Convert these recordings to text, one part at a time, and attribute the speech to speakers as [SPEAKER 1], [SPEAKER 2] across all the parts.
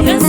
[SPEAKER 1] Yes,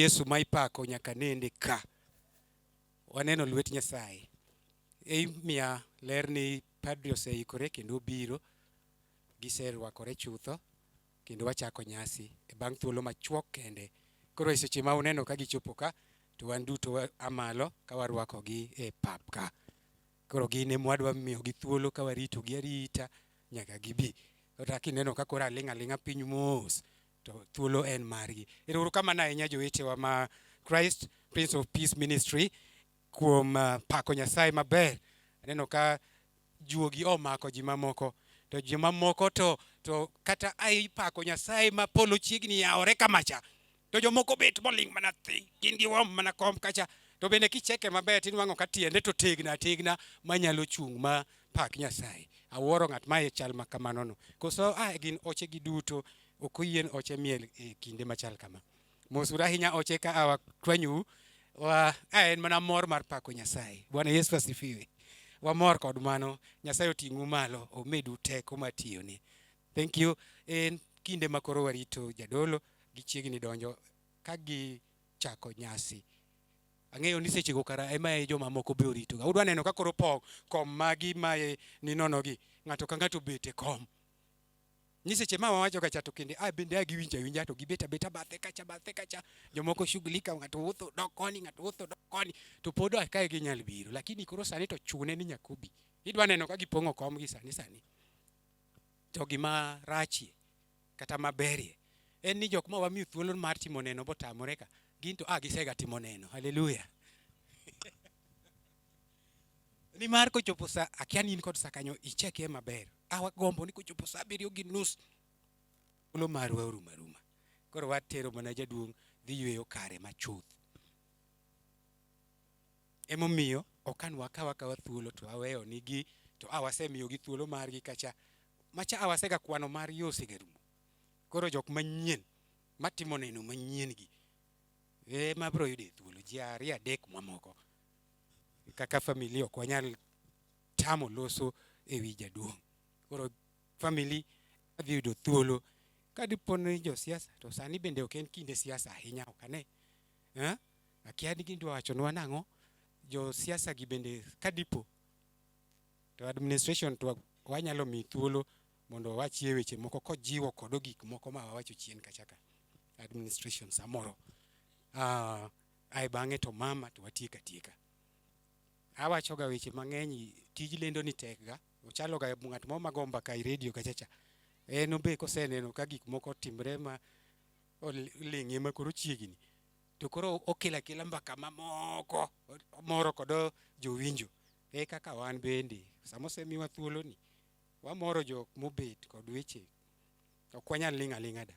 [SPEAKER 1] Yesu ma ipako nyaka nende ka. Waneno lwet Nyasaye. Miya ler ni padri oseikore kendo biro. Giserwakore chutho kendo wachako nyasi bang' thuolo machuok kende. Koro seche ma uneno ka gichopo ka to wan duto amalo ka warwakogi e pap ka. Koro gin ema wadwa miyogi thuolo ka waritogi arita nyaka gibi. Kata kineno ka koro aling' aling'a piny mos to thuolo en margi. Ero kamano ahinya jowetewa ma Christ Prince of Peace Ministry kuom pako Nyasaye maber. Aneno ka juogi omako ji mamoko to ji mamoko to kata ai pako Nyasaye ma polo chiegni yawore kamacha. To jomoko bet moling' mana thi, gin giwom mana kom kacha. To bende kicheke maber tinwang'o ka tiende to tegna manyalo chung' ma pak Nyasaye. Awuoro ng'at ma chal ma kamano no. Koso gin oche gi duto ok oyien oche miel e kinde machal kama. Mosura ahinya oche ka awakwanyu en mana mor mar pako Nyasaye. Bwana Yesu asifiwe. Wamor kod mano. Nyasaye oting'u malo, omedu teko matiyone. Thank you. En kinde makoro warito jadolo gichiegni donjo ka gichako nyasi. Ang'eyo ni sechego kara ema joma moko be oritoga. Udwa neno ka koro kom magi mae ni nonogi. Ng'ato ka ng'ato bet e kom. Ni seche ma wawacho kacha to kende bende giwinjo awinja to gibet abeta bathe kacha. Jomoko shughulika, ng'ato wuotho dok koni, ng'ato wuotho dok koni. To pod kae ginyal biro. Lakini koro sani to chune ni nyakobi. Idwa neno ka gipong'o komgi sani. To gima rachie kata maberie en ni jok ma wamiyo thuolo mar timo neno botamore ka gin to gisega timo neno. Haleluya. Ni mar kochopo sa akia ni in kod sa kanyo icheke maber. Gombo ni kochopo sa 7:30 thuolo marwa oruma. Koro watero mana jaduong' dhi yweyo kare machuth. Emomiyo okan wakawa thuolo to aweyo nigi to wasemiyogi thuolo margi kacha. Macha awasega kwano mar yosega rumo. Koro jok manyien matimo neno manyien gi mabro yude thuolo ji 2-3 mamoko kaka familia ok wanyal tamo loso ewi jaduong'. Koro family adhi yudo thuolo ka dipo ni josiasa to sani bende ok en kinde siasa ahinya ok ane. Akia ni gidwa wachonwa nang'o josiasa gi bende kadipo to administration to wanyalo mi thuolo mondo wachie weche moko kojiwo kodo gik moko ma wawacho chien kacha ka administration samoro ai bang'e to mama to watieka. Awachoga weche mang'eny tij lendo ni tekga ochalo ga ng'at mo magomba ka radio kachacha en obe koseneno ka gik moko timre ma oling'e ma koro chiegni to koro okela mbaka mamoko moro kodo jowinjo kaka wan bende samosemiwa thuolo ni wamoro jok mobet kod weche ok wanyal ling' aling'a da.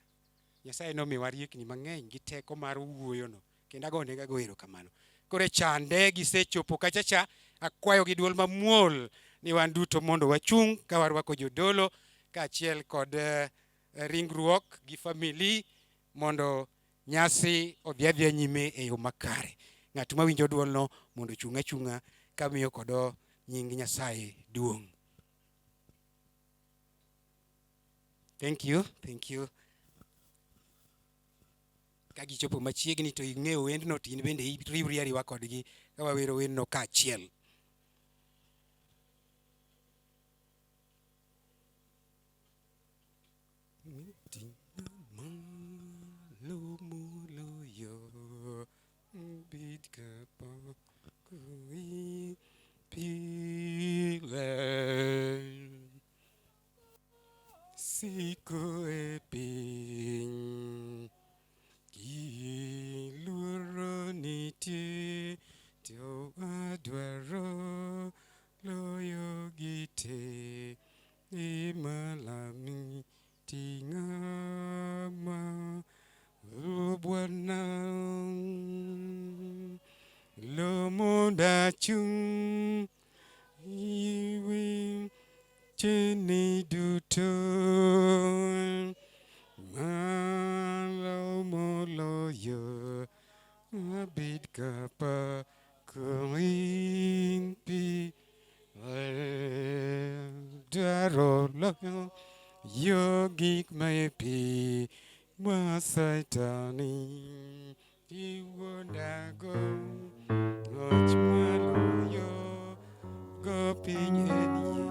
[SPEAKER 1] Nyasaye nomiwa riekni mang'eny gi teko mar wuoyo no kendo agonega goero kamano. Koro chande gisechopo kachacha akwayo gi duol mamuol ni wan duto mondo wachung' ka warwako jodolo kaachiel kod ringruok gi family mondo nyasi odhi adhiya nyime e yo makare. Ng'at mawinjo duol no mondo ochung' achung'a kamiyo kodo nying Nyasaye duong'. Thank you. Ka gichopo machiegni to ing'eyo wendno to in bende iriwri ariwa kodgi ka wawero wendno kaachiel. Siko e piny giluoro nitie to adwaro loyo gite imalami ting'ama Bwana lomonda chung iwi cheni duto malo moloyo abid kapa kuimpi daro loyo yogik maepi masaitani Iwuondago goch maloyo go piny edier.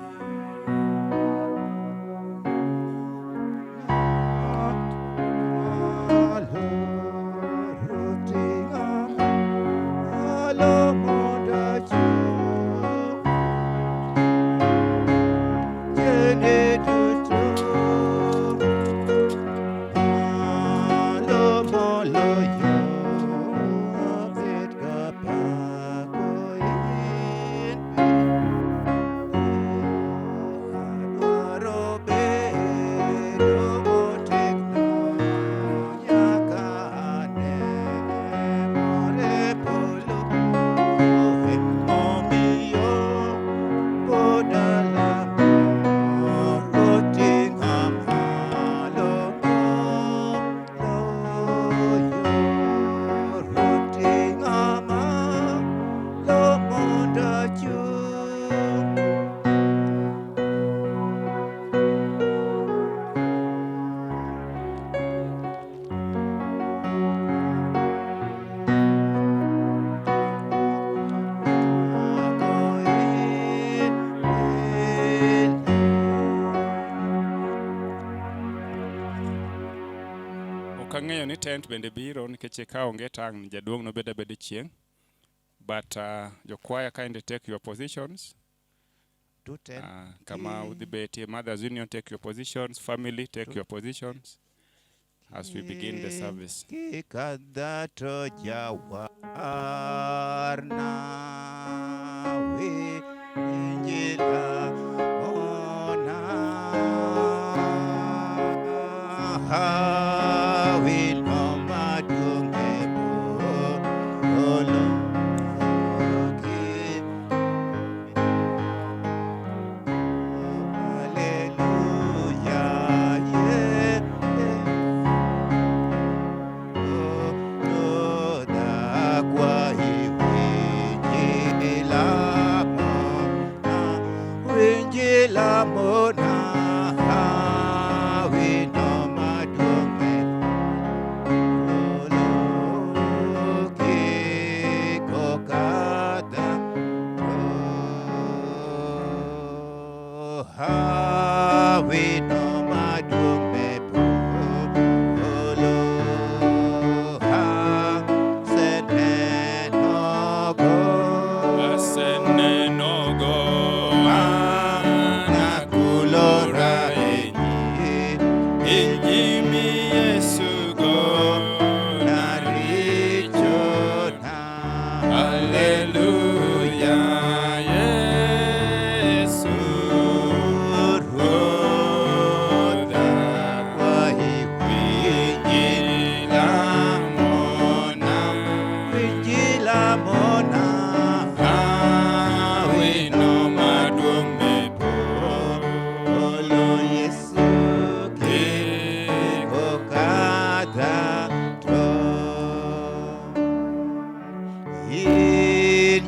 [SPEAKER 2] Kang'eyo ni tent bende biro nikech ka onge tang' jaduong' no bede chieng'. But your choir kindly take your positions. Kama udhi beti, Mothers Union take your positions, family take your positions as we begin the service.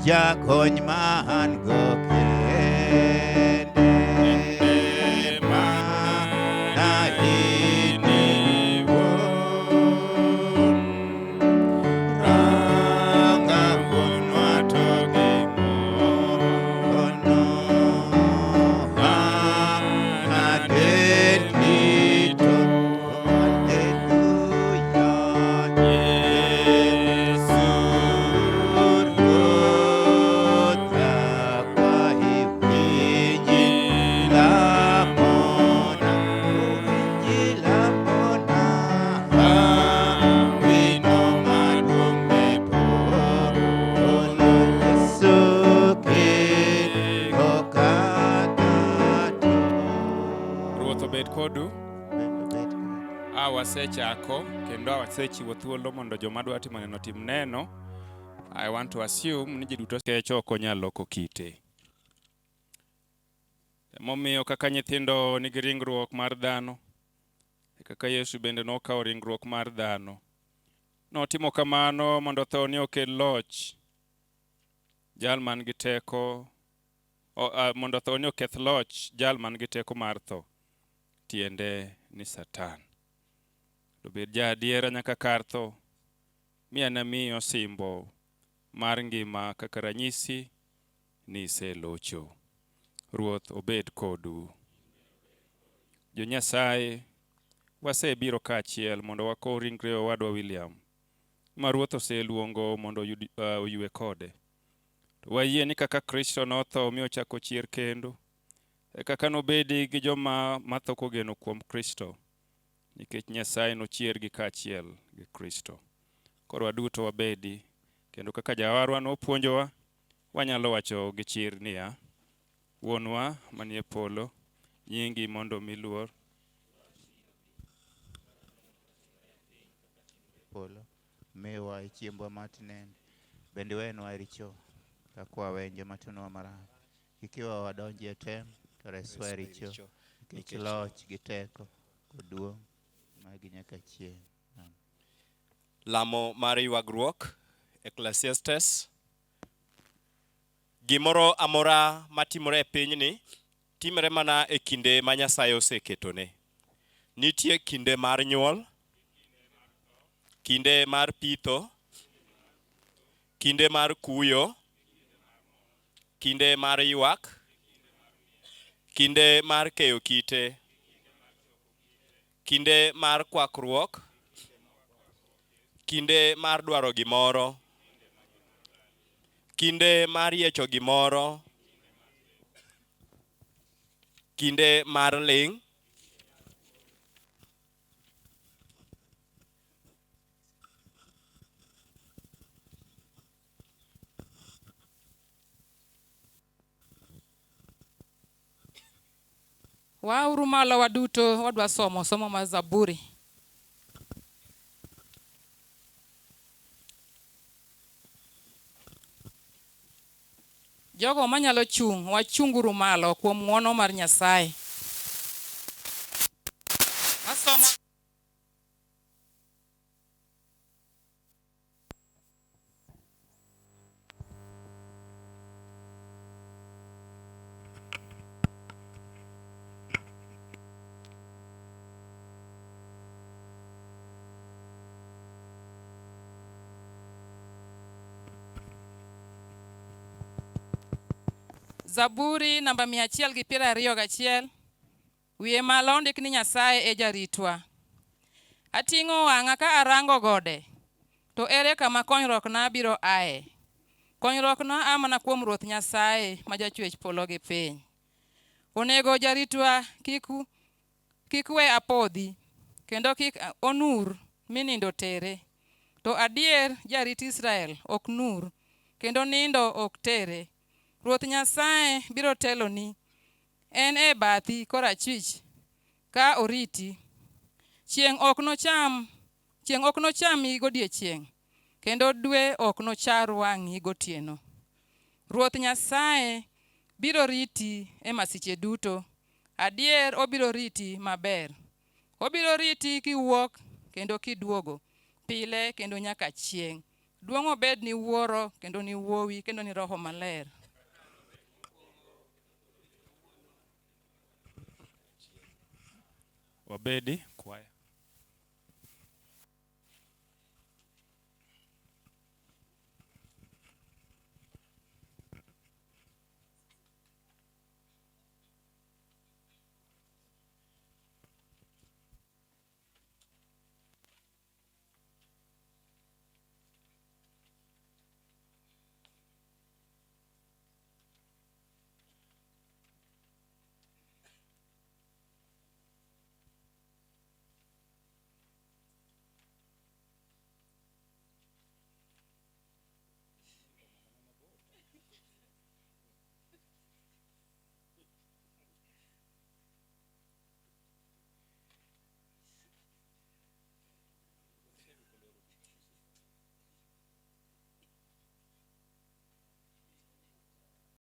[SPEAKER 3] Jakony man go kende mana ini won ranga wonwa to gimono adeni to
[SPEAKER 2] wasechako kendo wasechiwo thuolo mondo joma dwa timo neno tim neno. I want to assume ni ji duto kecho ok onyal loko kite. Momiyo kaka nyithindo nigi ringruok mar dhano, kaka Yesu bende nokawo ringruok mar dhano. Notimo kamano mondo tho ni okel loch. Jal man gi teko, mondo tho ni oketh loch jal man gi teko mar tho. Tiende ni Satan. To bed ja adiera nyaka kar tho. mianami osimbo mar ngima kaka ranyisi ni iselocho. Ruoth obed kodu. Jo-Nyasaye, wasebiro kaachiel mondo wakow ringre owadwa William, ma Ruoth oseluongo mondo oywe kode. To wayie ni kaka Kristo notho mi ochako chier kendo, e kaka nobedi gi joma matho kogeno kuom Kristo, nikech Nyasaye nochiergi kaachiel gi Kristo. Koro waduto wabedi, kendo kaka Jawarwa nopuonjowa, wanyalo wacho gi chir niya: Wuonwa manie polo, nyingi mondo miluor.
[SPEAKER 3] Polo, miwa chiembwa matinende, bende wenwa richo, kaka wawenjo matinwa marach. Kik iwewa wadonji e tem, to reswa e richo, nikech loch gi teko kod duong' magi nyaka chieng'. Amen.
[SPEAKER 4] Lamo mar ywagruok, Ecclesiastes. Gimoro amora matimore e pinyni timore mana e kinde ma Nyasaye oseketone. Nitie kinde mar nyuol, kinde mar pitho, kinde mar kuyo, kinde mar ywak, kinde mar keyo kite, kinde mar kwakruok, kinde mar dwaro gimoro, kinde mar yiecho gimoro, kinde mar ling',
[SPEAKER 5] Wauru malo waduto wadwa somo mar Zaburi. Jogo manyalo chung', wachunguru malo kuom ng'wono mar Nyasaye. Wasomo Zaburi namba 121. Wiye malo ondik ni Nyasaye e jaritwa. Ating'o wang'a ka arango gode, to ere kama konyruokna biro aye? Konyruokna aa mana kuom Ruoth Nyasaye ma jachwech polo gi piny. Onego jaritwa kik we apodhi, kendo kik onur mi nindo tere. To adier jarit Israel ok nur, kendo nindo ok tere. Ruoth Nyasaye biro teloni, en e bathi korachwich ka oriti. Chieng' ok nochami godiechieng', kendo dwe ok nochar wang'i gotieno. Ruoth Nyasaye biro riti e masiche duto. Adier obiro riti maber. Obiro riti kiwuok kendo kiduogo, pile kendo nyaka chieng'. Duong' obed ni Wuoro kendo ni Wuowi kendo ni Roho Maler.
[SPEAKER 2] Wabedi.